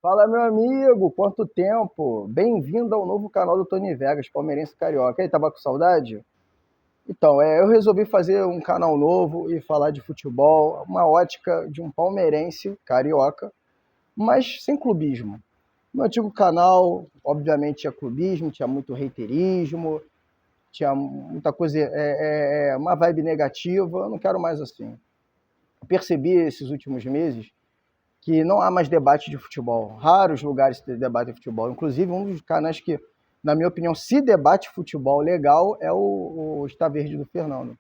Fala, meu amigo, quanto tempo? Bem-vindo ao novo canal do Tony Vegas, Palmeirense Carioca. E aí, tava com saudade? Então, eu resolvi fazer um canal novo e falar de futebol, uma ótica de um palmeirense carioca, mas sem clubismo. No antigo canal, obviamente, tinha clubismo, tinha muito reiterismo, tinha muita coisa, uma vibe negativa. Eu não quero mais assim. Percebi esses últimos meses que não há mais debate de futebol. Raros lugares se debate de futebol. Inclusive, um dos canais que, na minha opinião, se debate futebol legal é o Está Verde do Fernando.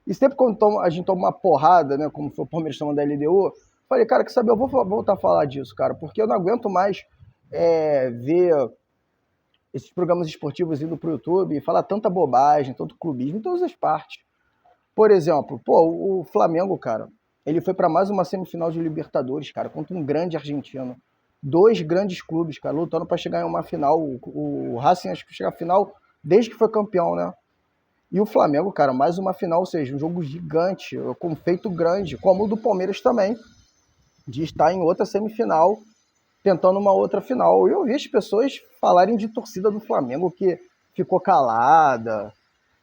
E sempre quando a gente toma uma porrada, né, como foi o Palmeiras tomando da LDU, falei, cara, que saber, eu vou voltar a falar disso, cara, porque eu não aguento mais ver esses programas esportivos indo pro YouTube e falar tanta bobagem, tanto clubismo, em todas as partes. Por exemplo, o Flamengo, cara, ele foi para mais uma semifinal de Libertadores, cara, contra um grande argentino. Dois grandes clubes, cara, lutando para chegar em uma final. O Racing acho que chega à final desde que foi campeão, né? E o Flamengo, cara, mais uma final, ou seja, um jogo gigante, com um feito grande, como o do Palmeiras também, de estar em outra semifinal, tentando uma outra final. Eu ouvi as pessoas falarem de torcida do Flamengo que ficou calada,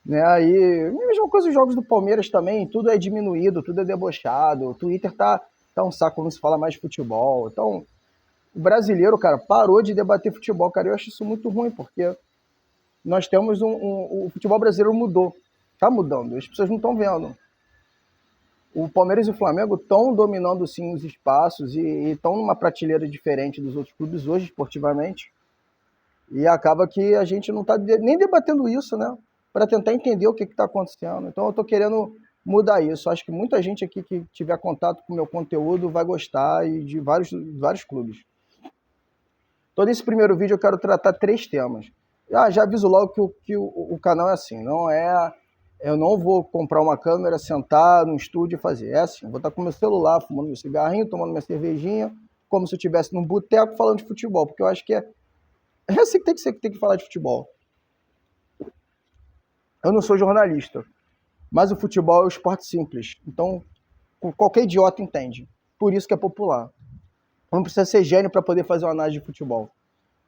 né? Aí, mesma coisa os jogos do Palmeiras também, tudo é diminuído, tudo é debochado. O Twitter tá um saco quando se fala mais de futebol. Então, o brasileiro, cara, parou de debater futebol, cara. Eu acho isso muito ruim, porque nós temos o futebol brasileiro mudou. Tá mudando, as pessoas não estão vendo. O Palmeiras e o Flamengo estão dominando sim os espaços e estão numa prateleira diferente dos outros clubes hoje, esportivamente. E acaba que a gente não está nem debatendo isso, né? Para tentar entender o que está acontecendo. Então eu estou querendo mudar isso. Acho que muita gente aqui que tiver contato com o meu conteúdo vai gostar e de vários clubes. Então nesse primeiro vídeo eu quero tratar três temas. Já aviso logo que o canal é assim, não é... Eu não vou comprar uma câmera, sentar no estúdio e fazer. É assim, eu vou estar com meu celular, fumando meu cigarrinho, tomando minha cervejinha, como se eu estivesse num boteco falando de futebol, porque eu acho que é assim que tem que ser, que tem que falar de futebol. Eu não sou jornalista, mas o futebol é um esporte simples. Então, qualquer idiota entende. Por isso que é popular. Não precisa ser gênio para poder fazer uma análise de futebol.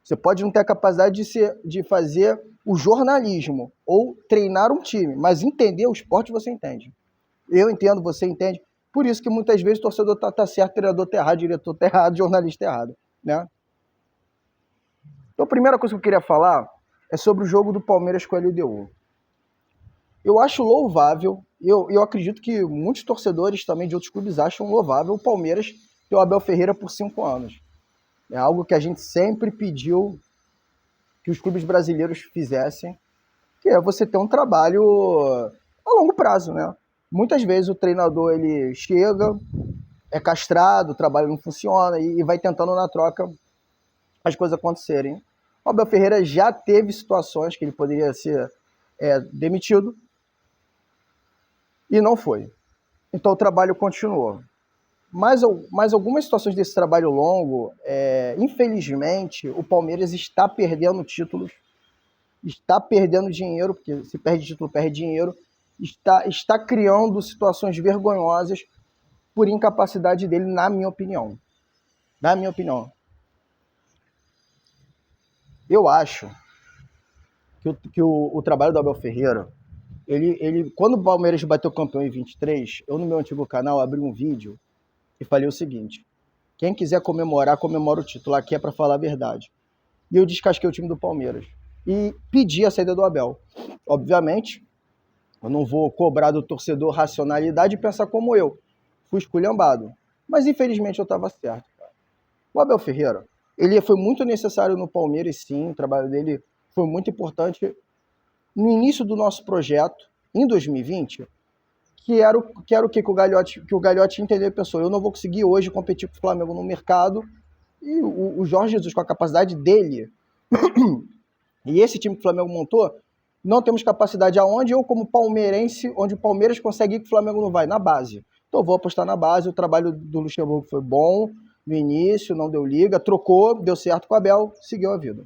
Você pode não ter a capacidade de fazer o jornalismo ou treinar um time, mas entender o esporte você entende. Eu entendo, você entende. Por isso que muitas vezes o torcedor tá certo, o treinador tá errado, o diretor tá errado, o jornalista tá errado, né? Então a primeira coisa que eu queria falar é sobre o jogo do Palmeiras com a LDU. Eu acho louvável, eu acredito que muitos torcedores também de outros clubes acham louvável o Palmeiras ter o Abel Ferreira por 5 anos. É algo que a gente sempre pediu que os clubes brasileiros fizessem, que é você ter um trabalho a longo prazo, né? Muitas vezes o treinador ele chega, é castrado, o trabalho não funciona e vai tentando na troca as coisas acontecerem. O Abel Ferreira já teve situações que ele poderia ser demitido e não foi. Então o trabalho continuou. Mas algumas situações desse trabalho longo, infelizmente, o Palmeiras está perdendo títulos, está perdendo dinheiro, porque se perde título, perde dinheiro, está criando situações vergonhosas por incapacidade dele, na minha opinião. Na minha opinião. Eu acho que o trabalho do Abel Ferreira, quando o Palmeiras bateu campeão em 23, eu no meu antigo canal abri um vídeo e falei o seguinte: quem quiser comemorar, comemora o título, aqui é para falar a verdade. E eu descasquei o time do Palmeiras e pedi a saída do Abel. Obviamente, eu não vou cobrar do torcedor racionalidade e pensar como eu. Fui esculhambado. Mas infelizmente eu estava certo, cara. O Abel Ferreira, ele foi muito necessário no Palmeiras, sim. O trabalho dele foi muito importante no início do nosso projeto, em 2020, que era o que o Gagliotti entendeu e pensou: eu não vou conseguir hoje competir com o Flamengo no mercado, e o Jorge Jesus, com a capacidade dele, e esse time que o Flamengo montou, não temos capacidade aonde eu, como palmeirense, onde o Palmeiras consegue ir que o Flamengo não vai, na base. Então eu vou apostar na base. O trabalho do Luxemburgo foi bom no início, não deu liga, trocou, deu certo com o Abel, seguiu a vida.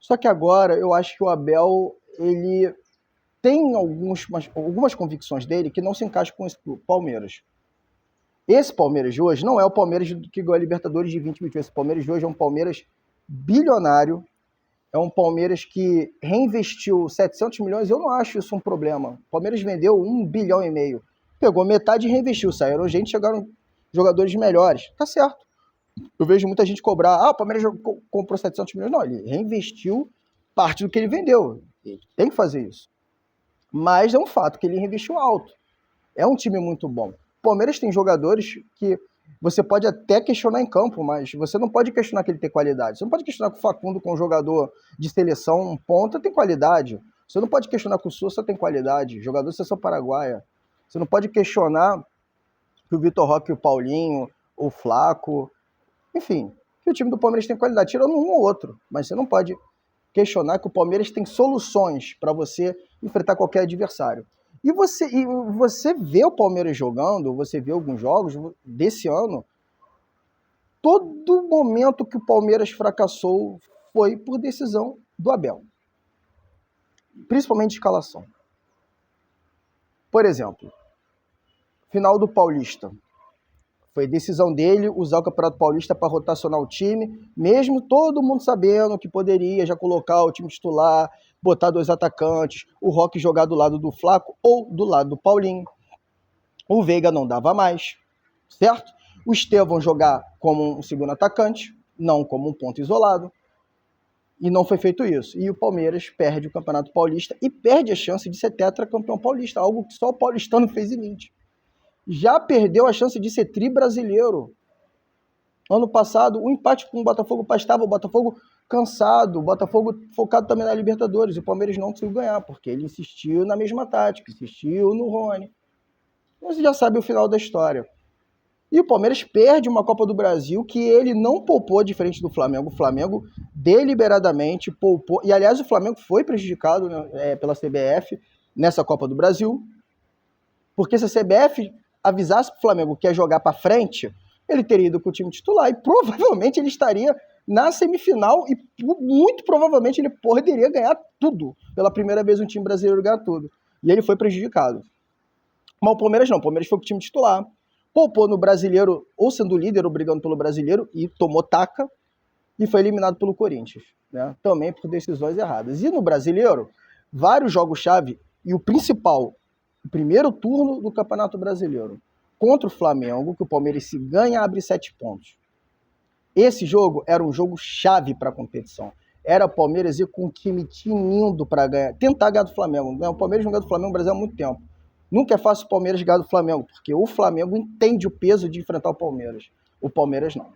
Só que agora eu acho que o Abel, ele tem algumas convicções dele que não se encaixam com o Palmeiras. Esse Palmeiras de hoje não é o Palmeiras que ganhou a Libertadores de 2021. Esse Palmeiras de hoje é um Palmeiras bilionário, é um Palmeiras que reinvestiu 700 milhões, eu não acho isso um problema. O Palmeiras vendeu 1,5 bilhão. Pegou metade e reinvestiu. Saíram gente, chegaram jogadores melhores. Tá certo. Eu vejo muita gente cobrar, o Palmeiras comprou 700 milhões. Não, ele reinvestiu parte do que ele vendeu. Ele tem que fazer isso. Mas é um fato que ele reinvestiu alto. É um time muito bom. O Palmeiras tem jogadores que você pode até questionar em campo, mas você não pode questionar que ele tem qualidade. Você não pode questionar que o Facundo, com um jogador de seleção, um ponta, tem qualidade. Você não pode questionar que o Sousa tem qualidade, jogador de seleção paraguaia. Você não pode questionar que o Vitor Roque, o Paulinho, o Flaco, enfim, que o time do Palmeiras tem qualidade, tirando um ou outro. Mas você não pode questionar que o Palmeiras tem soluções para você enfrentar qualquer adversário. E você vê o Palmeiras jogando, você vê alguns jogos desse ano, todo momento que o Palmeiras fracassou foi por decisão do Abel. Principalmente de escalação. Por exemplo, final do Paulista. Foi decisão dele usar o Campeonato Paulista para rotacionar o time, mesmo todo mundo sabendo que poderia já colocar o time titular, botar 2 atacantes, o Roque jogar do lado do Flaco ou do lado do Paulinho. O Veiga não dava mais, certo? O Estevão jogar como um segundo atacante, não como um ponto isolado. E não foi feito isso. E o Palmeiras perde o Campeonato Paulista e perde a chance de ser tetracampeão paulista, algo que só o paulistano fez em 20. Já perdeu a chance de ser tri-brasileiro. Ano passado, o empate com o Botafogo bastava, o Botafogo cansado, o Botafogo focado também na Libertadores. O Palmeiras não conseguiu ganhar, porque ele insistiu na mesma tática, insistiu no Rony. Você já sabe o final da história. E o Palmeiras perde uma Copa do Brasil que ele não poupou, diferente do Flamengo. O Flamengo deliberadamente poupou. E, aliás, o Flamengo foi prejudicado, né, pela CBF nessa Copa do Brasil. Porque se a CBF avisasse para o Flamengo que ia jogar para frente, ele teria ido com o time titular e provavelmente ele estaria na semifinal e muito provavelmente ele poderia ganhar tudo. Pela primeira vez um time brasileiro ganha tudo. E ele foi prejudicado. Mas o Palmeiras não. O Palmeiras foi com o time titular. Poupou no Brasileiro, ou sendo líder, ou brigando pelo Brasileiro, e tomou taca, e foi eliminado pelo Corinthians, né? Também por decisões erradas. E no Brasileiro, vários jogos-chave, e o principal, o primeiro turno do Campeonato Brasileiro, contra o Flamengo, que o Palmeiras se ganha, abre 7 pontos. Esse jogo era um jogo chave para a competição. Era o Palmeiras ir com um time tinindo para ganhar, tentar ganhar do Flamengo. O Palmeiras não ganha do Flamengo no Brasil há muito tempo. Nunca é fácil o Palmeiras ganhar do Flamengo, porque o Flamengo entende o peso de enfrentar o Palmeiras. O Palmeiras não.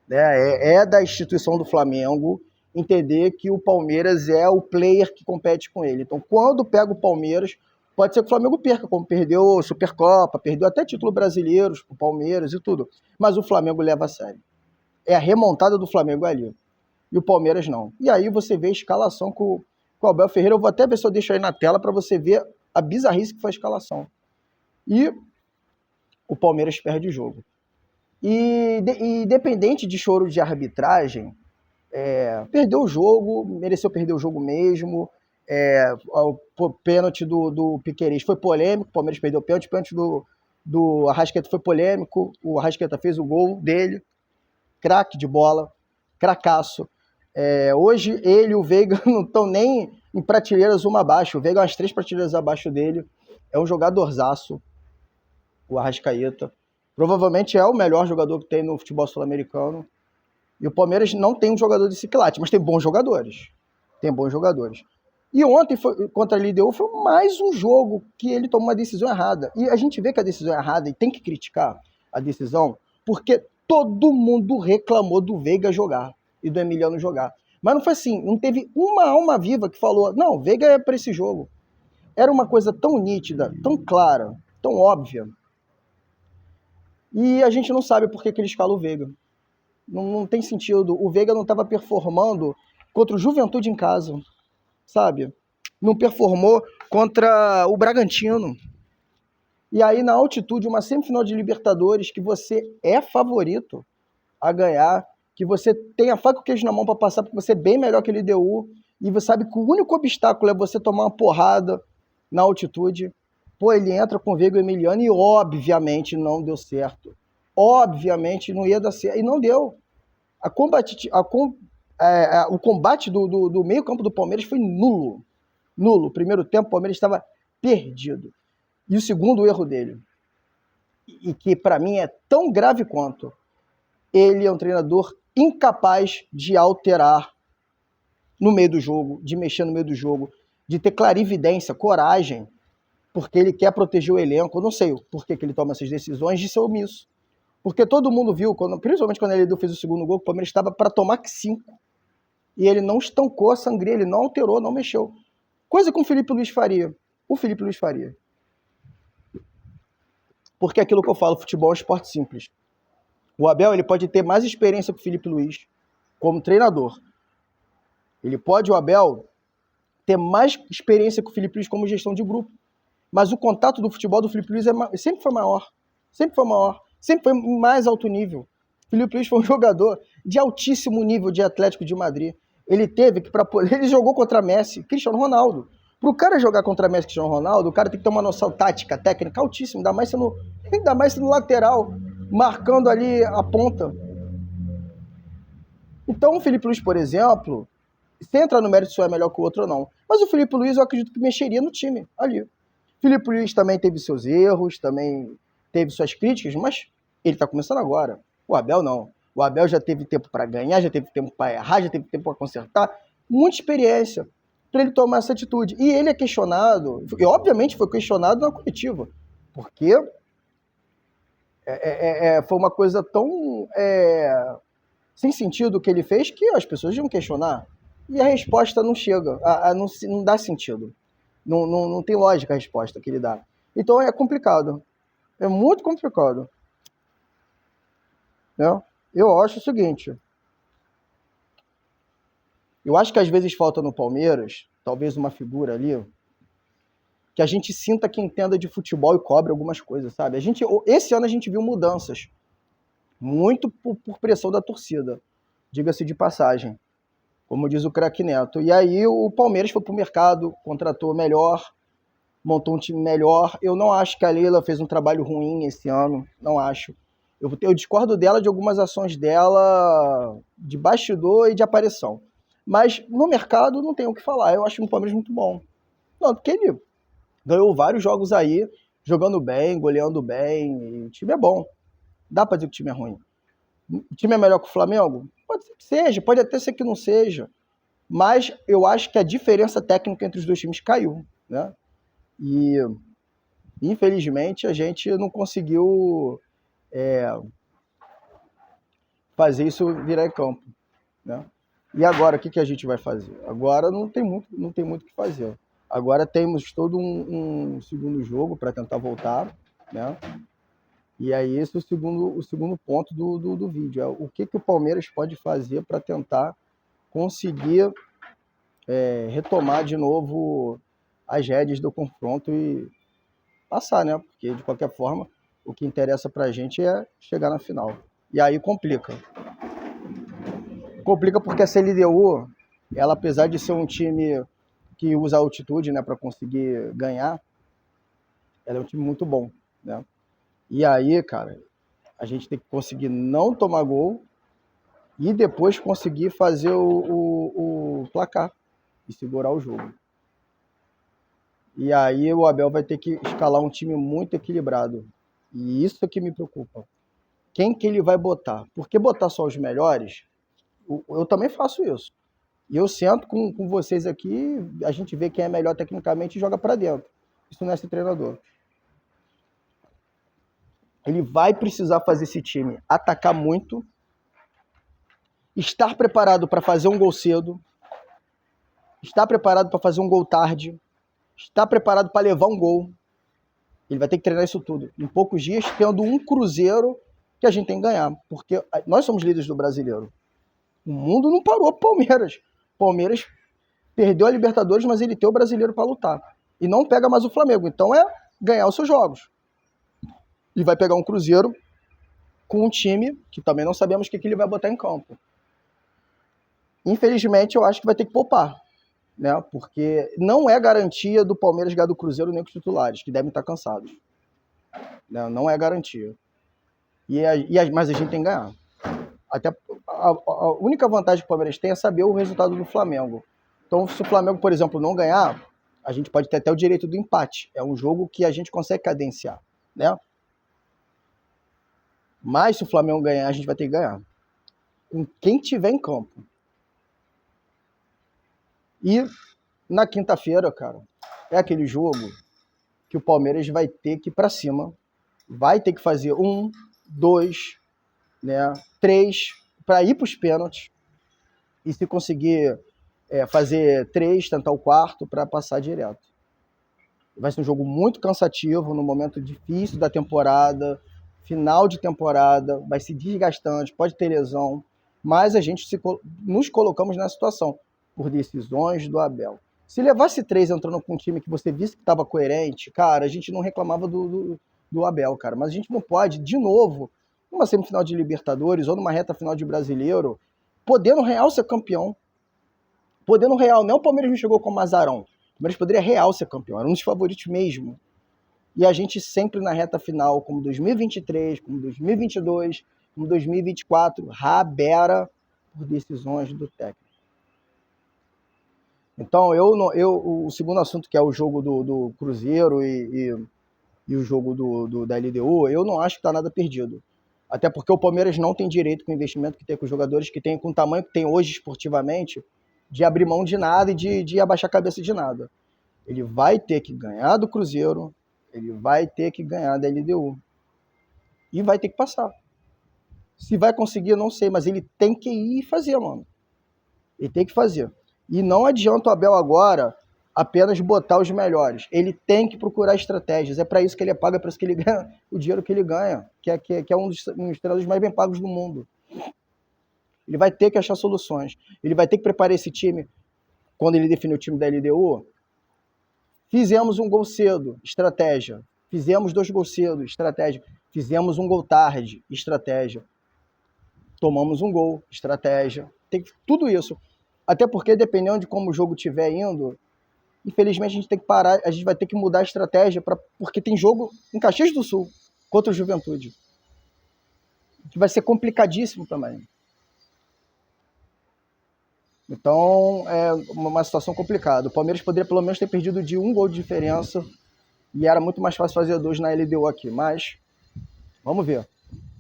É da instituição do Flamengo entender que o Palmeiras é o player que compete com ele. Então, quando pega o Palmeiras, pode ser que o Flamengo perca, como perdeu a Supercopa, perdeu até título brasileiro, o Palmeiras e tudo. Mas o Flamengo leva a sério. É a remontada do Flamengo ali. E o Palmeiras não. E aí você vê a escalação com o Abel Ferreira. Eu vou até ver se eu deixo aí na tela para você ver a bizarrice que foi a escalação. E o Palmeiras perde o jogo. E independente de choro de arbitragem, perdeu o jogo, mereceu perder o jogo mesmo. O pênalti do Piquerez foi polêmico, o Palmeiras perdeu o pênalti do Arrascaeta foi polêmico, o Arrascaeta fez o gol dele, craque de bola, cracaço. Hoje ele e o Veiga não estão nem em prateleiras uma abaixo, o Veiga é umas 3 prateleiras abaixo dele, é um jogadorzaço, o Arrascaeta. Provavelmente é o melhor jogador que tem no futebol sul-americano. E o Palmeiras não tem um jogador de ciclate, mas tem bons jogadores. Tem bons jogadores. E ontem, contra a LDU, foi mais um jogo que ele tomou uma decisão errada. E a gente vê que a decisão é errada e tem que criticar a decisão, porque todo mundo reclamou do Veiga jogar e do Emiliano jogar. Mas não foi assim, não teve uma alma viva que falou, não, o Veiga é para esse jogo. Era uma coisa tão nítida, tão clara, tão óbvia. E a gente não sabe por que ele escala o Veiga. Não tem sentido. O Veiga não estava performando contra o Juventude em casa, sabe? Não performou contra o Bragantino. E aí, na altitude, uma semifinal de Libertadores, que você é favorito a ganhar, que você tem a faca e o queijo na mão para passar, porque você é bem melhor que a LDU, e você sabe que o único obstáculo é você tomar uma porrada na altitude. Pô, ele entra com o Veiga e o Emiliano e obviamente não deu certo. Obviamente não ia dar certo. E não deu. O combate do meio campo do Palmeiras foi nulo. Nulo. Primeiro tempo, o Palmeiras estava perdido. E o segundo erro dele, e que para mim é tão grave quanto, ele é um treinador incapaz de alterar no meio do jogo, de mexer no meio do jogo, de ter clarividência, coragem, porque ele quer proteger o elenco. Eu não sei por que ele toma essas decisões de ser omisso. Porque todo mundo viu, principalmente quando ele fez o segundo gol, que o Palmeiras estava para tomar 5. E ele não estancou a sangria, ele não alterou, não mexeu. Coisa que o Felipe Luiz faria. O Felipe Luiz faria. Porque é aquilo que eu falo, futebol é um esporte simples. O Abel ele pode ter mais experiência que o Felipe Luiz como treinador. O Abel, ter mais experiência que o Felipe Luiz como gestão de grupo. Mas o contato do futebol do Felipe Luiz sempre foi maior. Sempre foi maior. Sempre foi em mais alto nível. O Felipe Luiz foi um jogador de altíssimo nível de Atlético de Madrid. Ele jogou contra Messi, Cristiano Ronaldo. Para o cara jogar contra Messi, Cristiano Ronaldo, o cara tem que ter uma noção tática, técnica altíssima, ainda mais sendo lateral, marcando ali a ponta. Então o Felipe Luiz, por exemplo, sem entrar no mérito se é melhor que o outro ou não, mas o Felipe Luiz eu acredito que mexeria no time ali. O Felipe Luiz também teve seus erros, também teve suas críticas, mas ele está começando agora. O Abel não. O Abel já teve tempo para ganhar, já teve tempo para errar, já teve tempo para consertar. Muita experiência para ele tomar essa atitude. E ele é questionado, e obviamente foi questionado na coletiva, porque foi uma coisa tão sem sentido que ele fez que as pessoas iam questionar. E a resposta não chega, não dá sentido. Não tem lógica a resposta que ele dá. Então é complicado. É muito complicado. Né? Eu acho o seguinte. Eu acho que às vezes falta no Palmeiras, talvez uma figura ali, que a gente sinta que entenda de futebol e cobre algumas coisas, sabe? Esse ano a gente viu mudanças. Muito por pressão da torcida. Diga-se de passagem. Como diz o craque Neto. E aí o Palmeiras foi pro mercado, contratou melhor, montou um time melhor. Eu não acho que a Leila fez um trabalho ruim esse ano, não acho. Eu discordo dela de algumas ações dela de bastidor e de aparição. Mas no mercado não tem o que falar. Eu acho o Palmeiras muito bom. Não, porque ele ganhou vários jogos aí, jogando bem, goleando bem. E o time é bom. Dá pra dizer que o time é ruim. O time é melhor que o Flamengo? Pode ser que seja, pode até ser que não seja. Mas eu acho que a diferença técnica entre os dois times caiu, né? E, infelizmente, a gente não conseguiu fazer isso virar em campo, né? E agora, o que a gente vai fazer? Agora não tem muito o que fazer. Agora temos todo um segundo jogo para tentar voltar, né? E aí esse é o segundo ponto do vídeo. É o que o Palmeiras pode fazer para tentar conseguir retomar de novo as rédeas do confronto e passar, né? Porque, de qualquer forma, o que interessa pra gente é chegar na final. E aí complica. Complica porque a CLDU, ela, apesar de ser um time que usa a altitude, né, para conseguir ganhar, ela é um time muito bom, né? E aí, cara, a gente tem que conseguir não tomar gol e depois conseguir fazer o placar e segurar o jogo. E aí o Abel vai ter que escalar um time muito equilibrado. E isso é que me preocupa. Quem que ele vai botar? Porque botar só os melhores, eu também faço isso. E eu sento com vocês aqui, a gente vê quem é melhor tecnicamente e joga para dentro. Isso não é ser treinador. Ele vai precisar fazer esse time atacar muito, estar preparado para fazer um gol cedo, estar preparado para fazer um gol tarde, estar preparado para levar um gol. Ele vai ter que treinar isso tudo. Em poucos dias, tendo um Cruzeiro que a gente tem que ganhar. Porque nós somos líderes do Brasileiro. O mundo não parou pro Palmeiras. Palmeiras perdeu a Libertadores, mas ele tem o Brasileiro para lutar. E não pega mais o Flamengo. Então é ganhar os seus jogos. E vai pegar um Cruzeiro com um time que também não sabemos o que ele vai botar em campo. Infelizmente, eu acho que vai ter que poupar. né? Porque não é garantia do Palmeiras ganhar do Cruzeiro nem com os titulares, que devem estar cansados. Né? Não é garantia. Mas a gente tem que ganhar. Até a única vantagem que o Palmeiras tem é saber o resultado do Flamengo. Então, se o Flamengo, por exemplo, não ganhar, a gente pode ter até o direito do empate. É um jogo que a gente consegue cadenciar, né? Mas se o Flamengo ganhar, a gente vai ter que ganhar. Com quem tiver em campo. E na quinta-feira, cara, é aquele jogo que o Palmeiras vai ter que ir pra cima. Vai ter que fazer 1, 2, né, 3 para ir para os pênaltis. E se conseguir fazer 3, tentar o quarto para passar direto. Vai ser um jogo muito cansativo, num momento difícil da temporada, final de temporada, vai ser desgastante, pode ter lesão, mas a gente nos colocamos nessa situação, por decisões do Abel. Se levasse 3 entrando com um time que você visse que estava coerente, cara, a gente não reclamava do Abel, cara, mas a gente não pode, de novo, numa semifinal de Libertadores ou numa reta final de Brasileiro, podendo real ser campeão, podendo real, não o Palmeiras não chegou como azarão, o Palmeiras poderia real ser campeão, era um dos favoritos mesmo. E a gente sempre na reta final, como 2023, como 2022, como 2024, rabera por decisões do técnico. Então, o segundo assunto, que é o jogo do Cruzeiro e o jogo da LDU, eu não acho que está nada perdido. Até porque o Palmeiras não tem direito com o investimento que tem com os jogadores que tem, com o tamanho que tem hoje esportivamente, de abrir mão de nada e de abaixar a cabeça de nada. Ele vai ter que ganhar do Cruzeiro, ele vai ter que ganhar da LDU. E vai ter que passar. Se vai conseguir, eu não sei, mas ele tem que ir fazer, mano. Ele tem que fazer. E não adianta o Abel agora apenas botar os melhores. Ele tem que procurar estratégias. É para isso que ele é pago, é para isso que ele ganha o dinheiro que ele ganha, que é um dos treinadores mais bem pagos do mundo. Ele vai ter que achar soluções. Ele vai ter que preparar esse time. Quando ele definiu o time da LDU, fizemos um gol cedo, estratégia. Fizemos 2 gols cedo, estratégia. Fizemos um gol tarde, estratégia. Tomamos um gol, estratégia. Tem tudo isso. Até porque, dependendo de como o jogo estiver indo, infelizmente a gente tem que parar, a gente vai ter que mudar a estratégia, porque tem jogo em Caxias do Sul contra o Juventude, que vai ser complicadíssimo também. Então, é uma situação complicada. O Palmeiras poderia pelo menos ter perdido de 1 gol de diferença e era muito mais fácil fazer 2 na LDU aqui. Mas, vamos ver.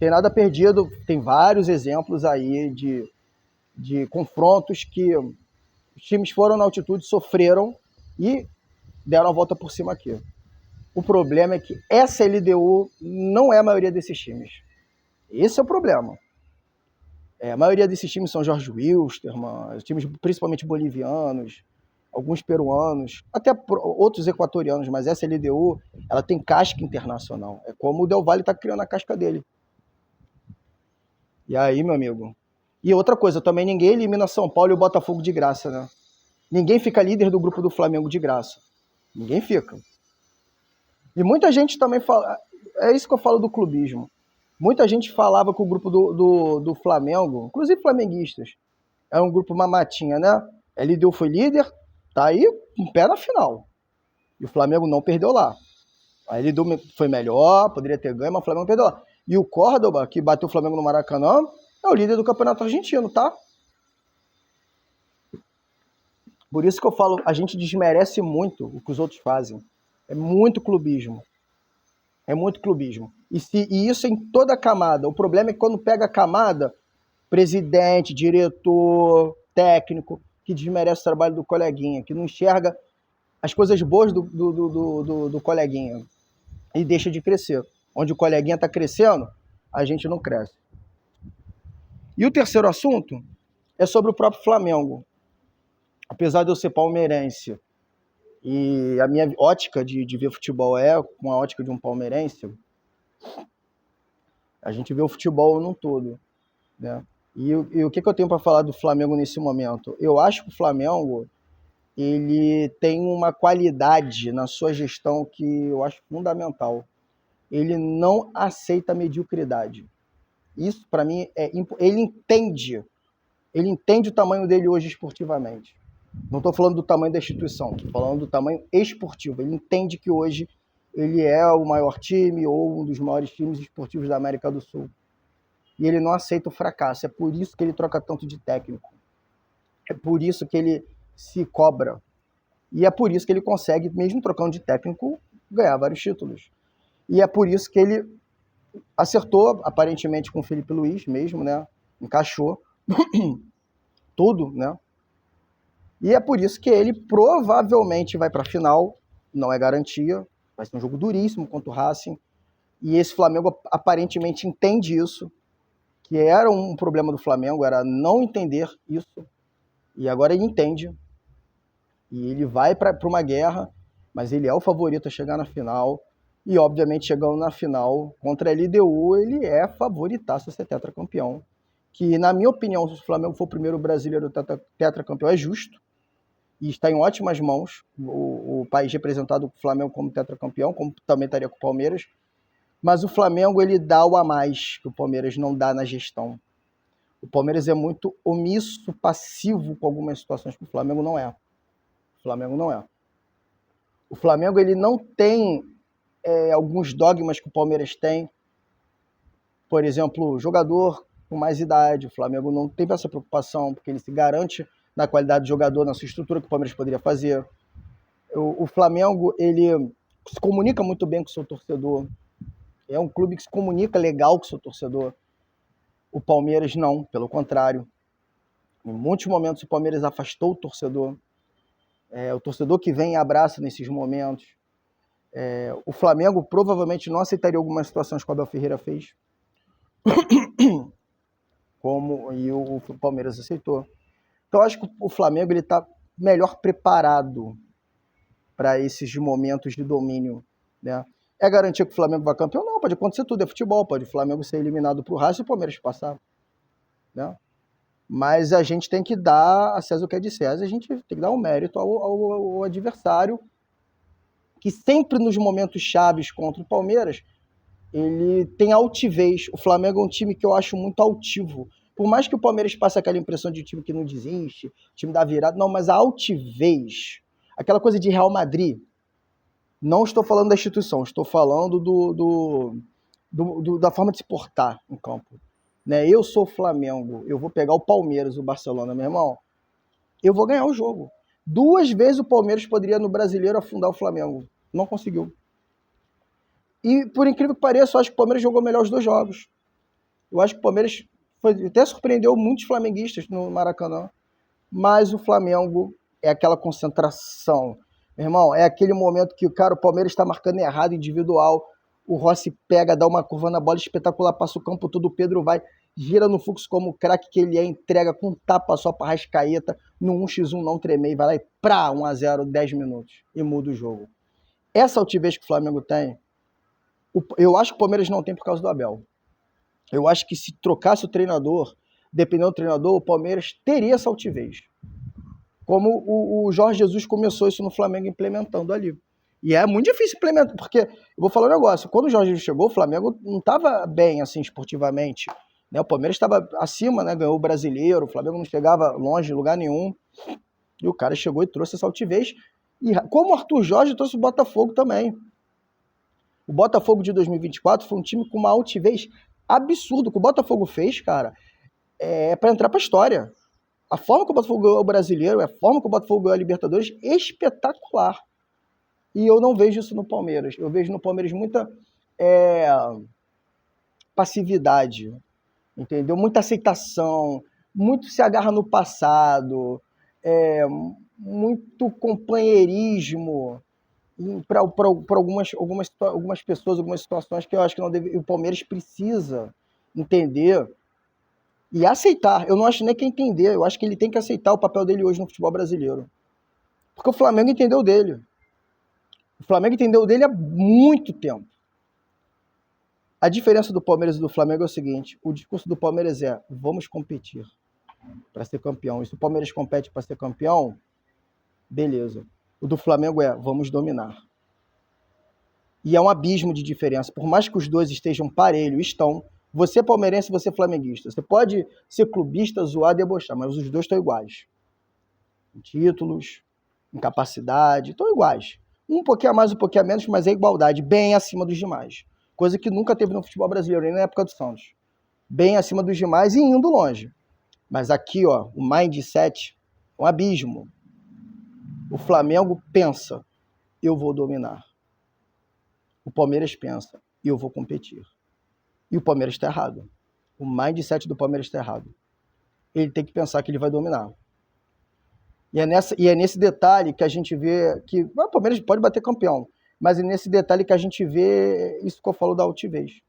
Tem nada perdido. Tem vários exemplos aí de confrontos que os times foram na altitude, sofreram e deram a volta por cima aqui. O problema é que essa LDU não é a maioria desses times. Esse é o problema. A maioria desses times são Jorge Wilstermann, times principalmente bolivianos, alguns peruanos, até outros equatorianos, mas essa LDU, ela tem casca internacional. É como o Del Valle está criando a casca dele. E aí, meu amigo? E outra coisa, também ninguém elimina São Paulo e o Botafogo de graça, né? Ninguém fica líder do grupo do Flamengo de graça. Ninguém fica. E muita gente também fala... É isso que eu falo do clubismo. Muita gente falava que o grupo do Flamengo, inclusive flamenguistas, era um grupo mamatinha, né? A LDU foi líder, tá aí um pé na final. E o Flamengo não perdeu lá. A LDU foi melhor, poderia ter ganho, mas o Flamengo não perdeu lá. E o Córdoba, que bateu o Flamengo no Maracanã, é o líder do Campeonato Argentino, tá? Por isso que eu falo, a gente desmerece muito o que os outros fazem. É muito clubismo. É muito clubismo. E isso em toda a camada. O problema é que quando pega a camada, presidente, diretor, técnico, que desmerece o trabalho do coleguinha, que não enxerga as coisas boas do coleguinha e deixa de crescer. Onde o coleguinha está crescendo, a gente não cresce. E o terceiro assunto é sobre o próprio Flamengo. Apesar de eu ser palmeirense e a minha ótica de ver futebol é com a ótica de um palmeirense, a gente vê o futebol num todo, né? E o que eu tenho para falar do Flamengo nesse momento? Eu acho que o Flamengo ele tem uma qualidade na sua gestão que eu acho fundamental. Ele não aceita mediocridade. Isso, para mim, ele entende o tamanho dele hoje esportivamente. Não estou falando do tamanho da instituição, estou falando do tamanho esportivo. Ele entende que hoje ele é o maior time ou um dos maiores times esportivos da América do Sul. E ele não aceita o fracasso. É por isso que ele troca tanto de técnico. É por isso que ele se cobra. E é por isso que ele consegue, mesmo trocando de técnico, ganhar vários títulos. E é por isso que ele acertou, aparentemente, com o Felipe Luiz mesmo, né? Encaixou tudo, né? E é por isso que ele provavelmente vai para a final, não é garantia, vai ser um jogo duríssimo contra o Racing, e esse Flamengo aparentemente entende isso, que era um problema do Flamengo, era não entender isso, e agora ele entende, e ele vai para uma guerra, mas ele é o favorito a chegar na final, e obviamente chegando na final contra a LDU, ele é favoritaço a ser tetracampeão, que na minha opinião, se o Flamengo for o primeiro brasileiro tetracampeão, é justo, e está em ótimas mãos, o país representado com o Flamengo como tetracampeão, como também estaria com o Palmeiras, mas o Flamengo ele dá o a mais que o Palmeiras não dá na gestão. O Palmeiras é muito omisso, passivo com algumas situações que o Flamengo não é. O Flamengo não é. O Flamengo ele não tem alguns dogmas que o Palmeiras tem. Por exemplo, jogador com mais idade, o Flamengo não tem essa preocupação, porque ele se garante na qualidade de jogador, na sua estrutura que o Palmeiras poderia fazer. O Flamengo, ele se comunica muito bem com o seu torcedor. É um clube que se comunica legal com o seu torcedor. O Palmeiras não, pelo contrário. Em muitos momentos o Palmeiras afastou o torcedor. O torcedor que vem e abraça nesses momentos. O Flamengo provavelmente não aceitaria algumas situações que o Abel Ferreira fez. E o Palmeiras aceitou. Então, eu acho que o Flamengo está melhor preparado para esses momentos de domínio, né? É garantir que o Flamengo vai campeão? Não, pode acontecer tudo, é futebol. Pode o Flamengo ser eliminado para o Racing e o Palmeiras passar, né? Mas a gente tem que dar a César o que é de César, a gente tem que dar um mérito ao adversário, que sempre nos momentos chaves contra o Palmeiras, ele tem altivez. O Flamengo é um time que eu acho muito altivo. Por mais que o Palmeiras passe aquela impressão de time que não desiste, time da virada, não, mas a altivez, aquela coisa de Real Madrid, não estou falando da instituição, estou falando da forma de se portar em campo. Né? Eu sou Flamengo, eu vou pegar o Palmeiras, o Barcelona, meu irmão, eu vou ganhar o jogo. 2 vezes o Palmeiras poderia no Brasileiro afundar o Flamengo, não conseguiu. E por incrível que pareça, eu acho que o Palmeiras jogou melhor os 2 jogos. Eu acho que o Palmeiras até surpreendeu muitos flamenguistas no Maracanã, mas o Flamengo é aquela concentração. Meu irmão, é aquele momento que o Palmeiras está marcando errado individual, o Rossi pega, dá uma curva na bola espetacular, passa o campo todo, o Pedro vai, gira no fluxo como o craque que ele é, entrega com tapa só para Arrascaeta, no 1x1 não tremer, vai lá e 1x0, 10 minutos, e muda o jogo. Essa altivez que o Flamengo tem, eu acho que o Palmeiras não tem por causa do Abel. Eu acho que se trocasse o treinador, dependendo do treinador, o Palmeiras teria essa altivez. Como o Jorge Jesus começou isso no Flamengo implementando ali. E é muito difícil implementar, porque, eu vou falar um negócio, quando o Jorge Jesus chegou, o Flamengo não estava bem, assim, esportivamente. Né? O Palmeiras estava acima, né? Ganhou o Brasileiro, o Flamengo não chegava longe de lugar nenhum. E o cara chegou e trouxe essa altivez. E como o Arthur Jorge trouxe o Botafogo também. O Botafogo de 2024 foi um time com uma altivez absurda. O que o Botafogo fez, cara, é para entrar para a história. A forma que o Botafogo ganhou o Brasileiro, a forma que o Botafogo ganhou a Libertadores, espetacular. E eu não vejo isso no Palmeiras. Eu vejo no Palmeiras muita passividade, entendeu? Muita aceitação, muito se agarra no passado, muito companheirismo para algumas pessoas, algumas situações que eu acho que não deve, o Palmeiras precisa entender e aceitar. Eu não acho nem que entender, eu acho que ele tem que aceitar o papel dele hoje no futebol brasileiro. Porque o Flamengo entendeu dele. O Flamengo entendeu dele há muito tempo. A diferença do Palmeiras e do Flamengo é o seguinte, o discurso do Palmeiras é, vamos competir para ser campeão. E se o Palmeiras compete para ser campeão, beleza. O do Flamengo é, vamos dominar. E é um abismo de diferença. Por mais que os dois estejam parelho, estão. Você é palmeirense, você é flamenguista. Você pode ser clubista, zoar, debochar, mas os dois estão iguais. em títulos, em capacidade, estão iguais. Um pouquinho a mais, um pouquinho a menos, mas é igualdade, bem acima dos demais. Coisa que nunca teve no futebol brasileiro, nem na época do Santos. Bem acima dos demais e indo longe. Mas aqui, ó, o mindset, um abismo. O Flamengo pensa, eu vou dominar. O Palmeiras pensa, eu vou competir. E o Palmeiras está errado. O mindset do Palmeiras está errado. Ele tem que pensar que ele vai dominar. E é nesse detalhe que a gente vê que o Palmeiras pode bater campeão, mas é nesse detalhe que a gente vê isso que eu falo da altivez,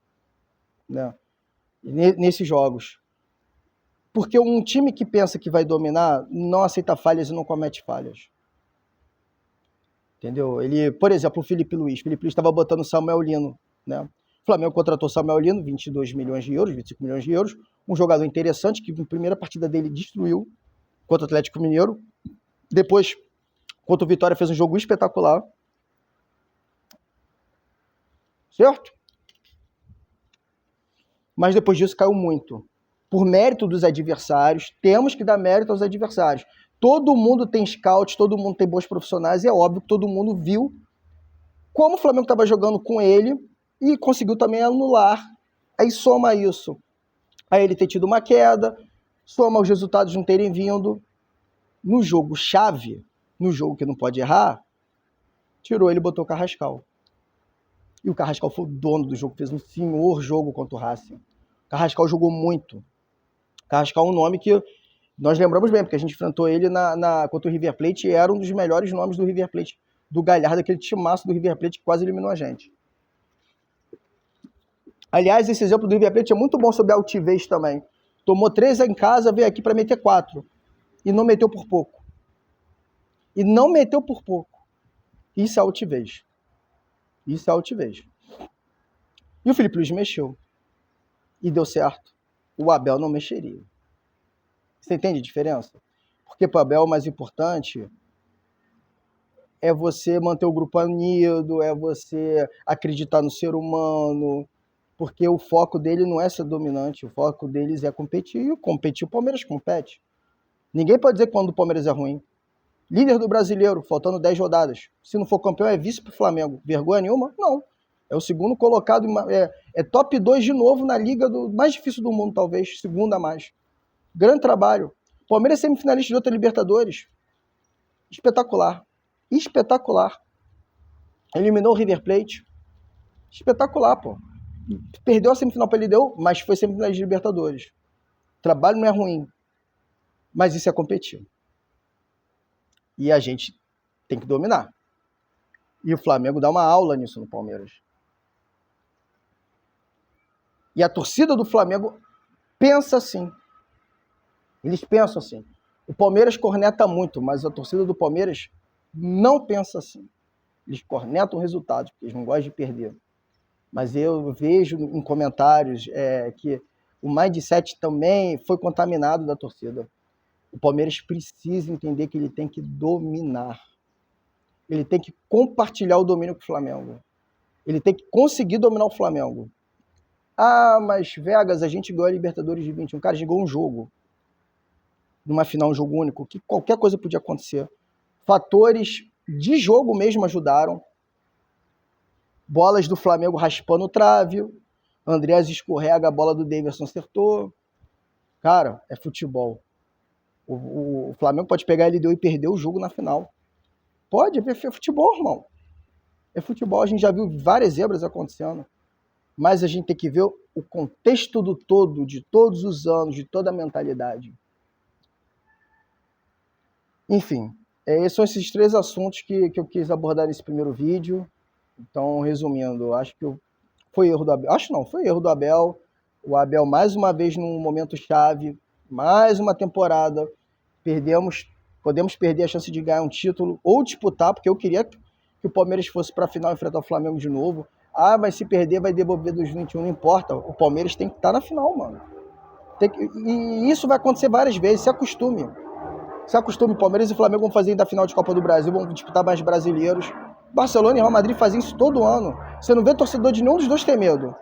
né? Nesses jogos. Porque um time que pensa que vai dominar não aceita falhas e não comete falhas. Entendeu? Ele, por exemplo, o Felipe Luiz estava botando o Samuel Lino, né? O Flamengo contratou o Samuel Lino, 22 milhões de euros, 25 milhões de euros, um jogador interessante que na primeira partida dele destruiu contra o Atlético Mineiro. Depois, contra o Vitória, fez um jogo espetacular. Certo? Mas depois disso caiu muito. Por mérito dos adversários, temos que dar mérito aos adversários. Todo mundo tem scout, todo mundo tem bons profissionais, e é óbvio que todo mundo viu como o Flamengo estava jogando com ele e conseguiu também anular. Aí soma isso. Aí ele ter tido uma queda, soma os resultados não terem vindo. No jogo chave, no jogo que não pode errar, tirou ele e botou o Carrascal. E o Carrascal foi o dono do jogo, fez um senhor jogo contra o Racing. O Carrascal jogou muito. O Carrascal é um nome que nós lembramos bem, porque a gente enfrentou ele contra o River Plate e era um dos melhores nomes do River Plate, do Galhardo, aquele timaço do River Plate que quase eliminou a gente. Aliás, esse exemplo do River Plate é muito bom sobre a altivez também. Tomou 3 em casa, veio aqui para meter 4. E não meteu por pouco. E não meteu por pouco. Isso é altivez. Isso é altivez. E o Felipe Luiz mexeu. E deu certo. O Abel não mexeria. Você entende a diferença? Porque para o Abel o mais importante é você manter o grupo unido, é você acreditar no ser humano, porque o foco dele não é ser dominante, o foco deles é competir. E competir, o Palmeiras compete. Ninguém pode dizer que quando o Palmeiras é ruim. Líder do Brasileiro, faltando 10 rodadas. Se não for campeão, é vice pro Flamengo. Vergonha nenhuma? Não. É o segundo colocado, é top 2 de novo na liga mais difícil do mundo, talvez, segunda a mais. Grande trabalho. Palmeiras é semifinalista de outra Libertadores. Espetacular. Espetacular. Eliminou o River Plate. Espetacular, pô. Perdeu a semifinal para ele, mas foi semifinalista de Libertadores. O trabalho não é ruim. Mas isso é competir. E a gente tem que dominar. E o Flamengo dá uma aula nisso no Palmeiras. E a torcida do Flamengo pensa assim. Eles pensam assim. O Palmeiras corneta muito, mas a torcida do Palmeiras não pensa assim. Eles cornetam resultados, porque eles não gostam de perder. Mas eu vejo em comentários que o mindset também foi contaminado da torcida. O Palmeiras precisa entender que ele tem que dominar. Ele tem que compartilhar o domínio com o Flamengo. Ele tem que conseguir dominar o Flamengo. Ah, mas Vegas, a gente ganhou a Libertadores de 21. Cara, jogou um jogo. Numa final, um jogo único, que qualquer coisa podia acontecer. Fatores de jogo mesmo ajudaram. Bolas do Flamengo raspando o trave. Andrés escorrega, a bola do Davidson acertou. Cara, é futebol. O Flamengo pode pegar ele e perder o jogo na final. Pode, é futebol, irmão. É futebol, a gente já viu várias zebras acontecendo. Mas a gente tem que ver o contexto do todo, de todos os anos, de toda a mentalidade. Enfim, são esses 3 assuntos que eu quis abordar nesse primeiro vídeo. Então, resumindo, acho que foi erro do Abel. Acho não, foi erro do Abel. O Abel, mais uma vez, num momento chave, mais uma temporada, podemos perder a chance de ganhar um título ou disputar, porque eu queria que o Palmeiras fosse para a final e enfrentar o Flamengo de novo. Ah, mas se perder vai devolver dos 21, não importa. O Palmeiras tem que estar na final, mano. E isso vai acontecer várias vezes, se acostume. Se acostume, Palmeiras e Flamengo vão fazer ainda a final de Copa do Brasil, vão disputar mais brasileiros. Barcelona e Real Madrid fazem isso todo ano. Você não vê torcedor de nenhum dos dois ter medo.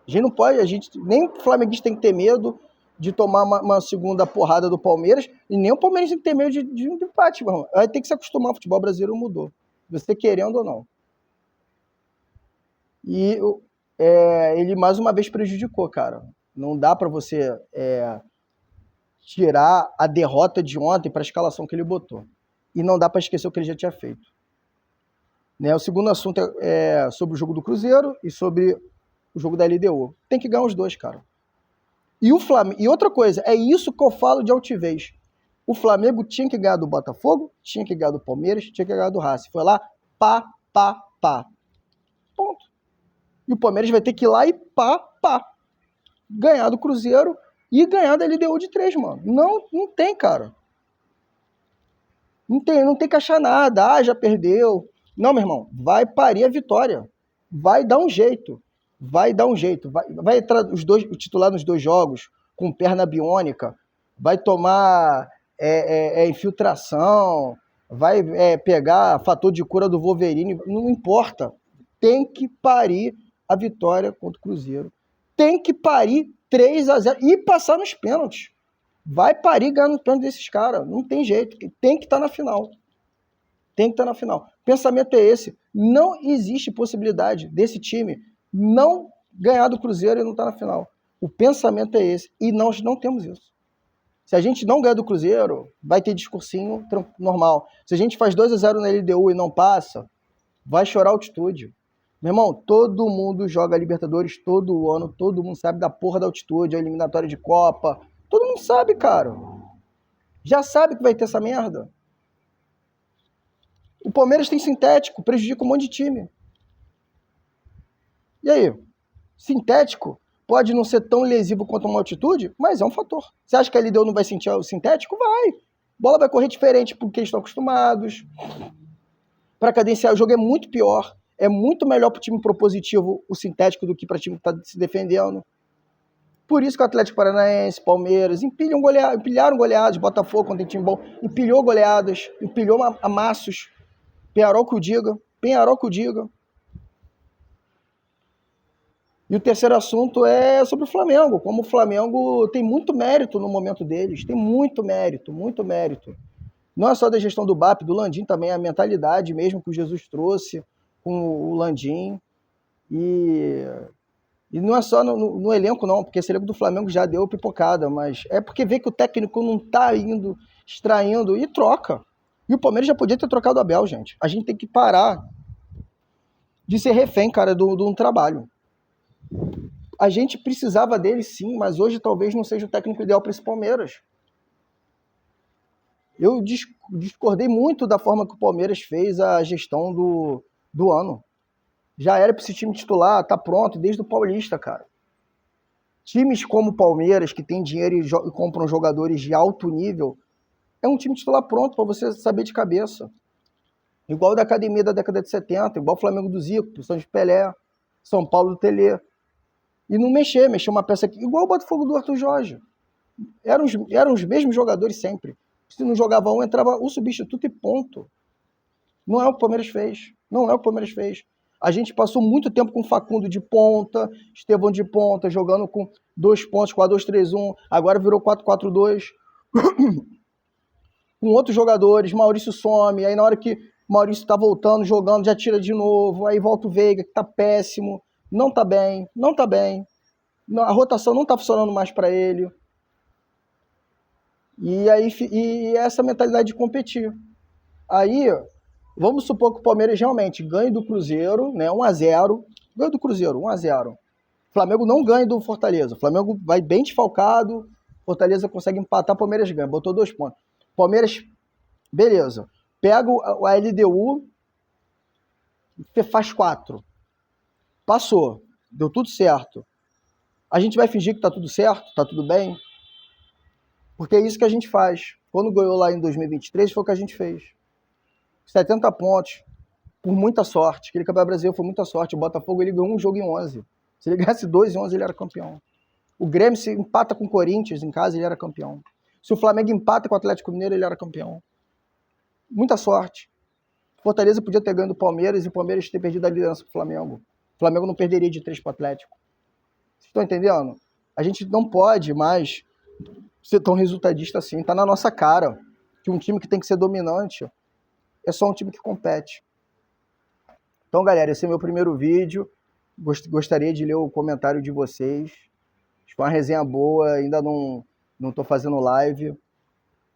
A gente não pode, nem o flamenguista tem que ter medo, de tomar uma segunda porrada do Palmeiras, e nem o Palmeiras tem que ter medo de um empate, meu irmão. Vai ter que se acostumar, o futebol brasileiro mudou. Você querendo ou não. E ele mais uma vez prejudicou, cara. Não dá para você tirar a derrota de ontem para a escalação que ele botou. E não dá para esquecer o que ele já tinha feito. Né? O segundo assunto é sobre o jogo do Cruzeiro e sobre o jogo da LDU. Tem que ganhar os dois, cara. E o Flamengo, e outra coisa, é isso que eu falo de altivez. O Flamengo tinha que ganhar do Botafogo, tinha que ganhar do Palmeiras, tinha que ganhar do Racing. Foi lá, pá. Ponto. E o Palmeiras vai ter que ir lá e pá. Ganhar do Cruzeiro e ganhar da LDU de 3, mano. Não tem, cara. Não tem que achar nada. Já perdeu. Não, meu irmão, vai parir a vitória. Vai dar um jeito. Vai entrar o titular nos 2 jogos com perna biônica. Vai tomar infiltração. Vai pegar fator de cura do Wolverine. Não importa. Tem que parir a vitória contra o Cruzeiro. Tem que parir 3-0 e passar nos pênaltis. Vai parir ganhando pênalti desses caras. Não tem jeito. Tem que estar na final. O pensamento é esse. Não existe possibilidade desse time não ganhar do Cruzeiro e não estar na final. O pensamento é esse. E nós não temos isso. Se a gente não ganhar do Cruzeiro, vai ter discursinho normal. Se a gente faz 2-0 na LDU e não passa, vai chorar altitude. Meu irmão, todo mundo joga Libertadores todo ano, todo mundo sabe da porra da altitude, a eliminatória de Copa. Todo mundo sabe, cara. Já sabe que vai ter essa merda. O Palmeiras tem sintético, prejudica um monte de time. E aí? Sintético pode não ser tão lesivo quanto uma altitude, mas é um fator. Você acha que a LDU não vai sentir o sintético? Vai. Bola vai correr diferente porque eles estão acostumados. Para cadenciar o jogo é muito pior. É muito melhor para o time propositivo o sintético do que para o time que está se defendendo. Por isso que o Atlético Paranaense, Palmeiras, empilharam goleadas, Botafogo, quando tem time bom, empilhou goleadas, empilhou amassos. Penharol que o diga. E o terceiro assunto é sobre o Flamengo. Como o Flamengo tem muito mérito no momento deles. Tem muito mérito. Não é só da gestão do BAP, do Landim também, a mentalidade mesmo que o Jesus trouxe com o Landim. E não é só no elenco, não, porque esse elenco do Flamengo já deu pipocada, mas é porque vê que o técnico não tá indo, extraindo e troca. E o Palmeiras já podia ter trocado o Abel, gente. A gente tem que parar de ser refém, cara, de um trabalho. A gente precisava dele, sim, mas hoje talvez não seja o técnico ideal para esse Palmeiras. Eu discordei muito da forma que o Palmeiras fez a gestão do ano. Já era para esse time titular, tá pronto, desde o Paulista, cara. Times como o Palmeiras, que tem dinheiro e compram jogadores de alto nível, é um time titular pronto para você saber de cabeça. Igual o da academia da década de 70, igual o Flamengo do Zico, Santos Pelé, São Paulo do Telê. E não mexer uma peça aqui, igual o Botafogo do Arthur Jorge. Eram os mesmos jogadores sempre. Se não jogava um, entrava o substituto e ponto. Não é o que o Palmeiras fez. A gente passou muito tempo com Facundo de ponta, Estevão de ponta, jogando com 2 pontos, 4-2-3-1, agora virou 4-4-2. Com outros jogadores, Maurício some, aí na hora que Maurício tá voltando, jogando, já tira de novo, aí volta o Veiga, que tá péssimo, não tá bem. A rotação não tá funcionando mais para ele. E essa mentalidade de competir. Aí, vamos supor que o Palmeiras realmente ganhe do Cruzeiro, né, 1-0. Ganha do Cruzeiro, 1-0. O Flamengo não ganha do Fortaleza. O Flamengo vai bem desfalcado, Fortaleza consegue empatar, o Palmeiras ganha, botou 2 pontos. Palmeiras, beleza. Pega a LDU, faz 4. Passou, deu tudo certo. A gente vai fingir que tá tudo certo, tá tudo bem? Porque é isso que a gente faz. Quando ganhou lá em 2023, foi o que a gente fez. 70 pontos, por muita sorte. Aquele campeonato brasileiro foi muita sorte. O Botafogo, ele ganhou um jogo em 11. Se ele ganhasse 2 em 11, ele era campeão. O Grêmio, se empata com o Corinthians em casa, ele era campeão. Se o Flamengo empata com o Atlético Mineiro, ele era campeão. Muita sorte. Fortaleza podia ter ganho do Palmeiras e o Palmeiras ter perdido a liderança pro Flamengo. O Flamengo não perderia de 3 pro Atlético. Vocês estão entendendo? A gente não pode mais ser tão resultadista assim. Tá na nossa cara que um time que tem que ser dominante é só um time que compete. Então, galera, esse é meu primeiro vídeo. Gostaria de ler o comentário de vocês. Foi uma resenha boa, ainda não tô fazendo live,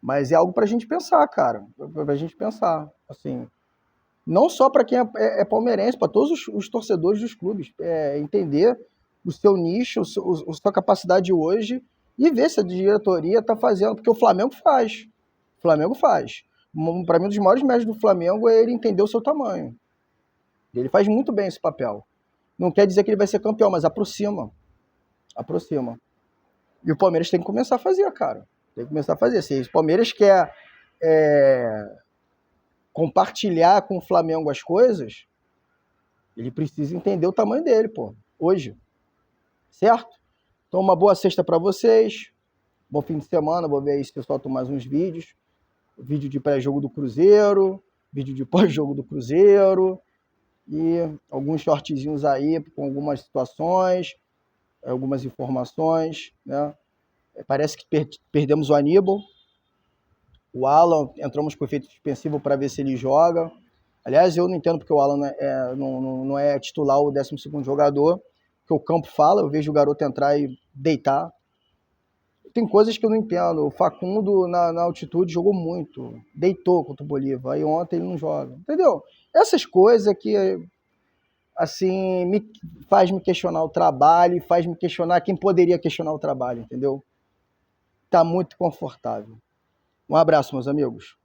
mas é algo pra gente pensar, cara. Pra gente pensar, assim. Não só para quem é palmeirense, para todos os torcedores dos clubes. Entender o seu nicho, a sua capacidade hoje e ver se a diretoria está fazendo. Porque o Flamengo faz. O Flamengo faz. Para mim, um dos maiores méritos do Flamengo é ele entender o seu tamanho. Ele faz muito bem esse papel. Não quer dizer que ele vai ser campeão, mas aproxima. Aproxima. E o Palmeiras tem que começar a fazer, cara. Tem que começar a fazer. Se o Palmeiras quer compartilhar com o Flamengo as coisas, ele precisa entender o tamanho dele, pô, hoje. Certo? Então, uma boa sexta para vocês. Bom fim de semana. Vou ver aí se eu solto mais uns vídeos. Vídeo de pré-jogo do Cruzeiro, vídeo de pós-jogo do Cruzeiro e alguns shortzinhos aí com algumas situações, algumas informações, né? Parece que perdemos o Aníbal. O Alan, entramos com efeito suspensivo para ver se ele joga. Aliás, eu não entendo porque o Alan não é titular, o 12º jogador, que o campo fala, eu vejo o garoto entrar e deitar. Tem coisas que eu não entendo. O Facundo, na altitude, jogou muito. Deitou contra o Bolívar. Aí ontem ele não joga. Entendeu? Essas coisas que, assim, faz me questionar o trabalho, faz me questionar quem poderia questionar o trabalho, entendeu? Tá muito confortável. Um abraço, meus amigos.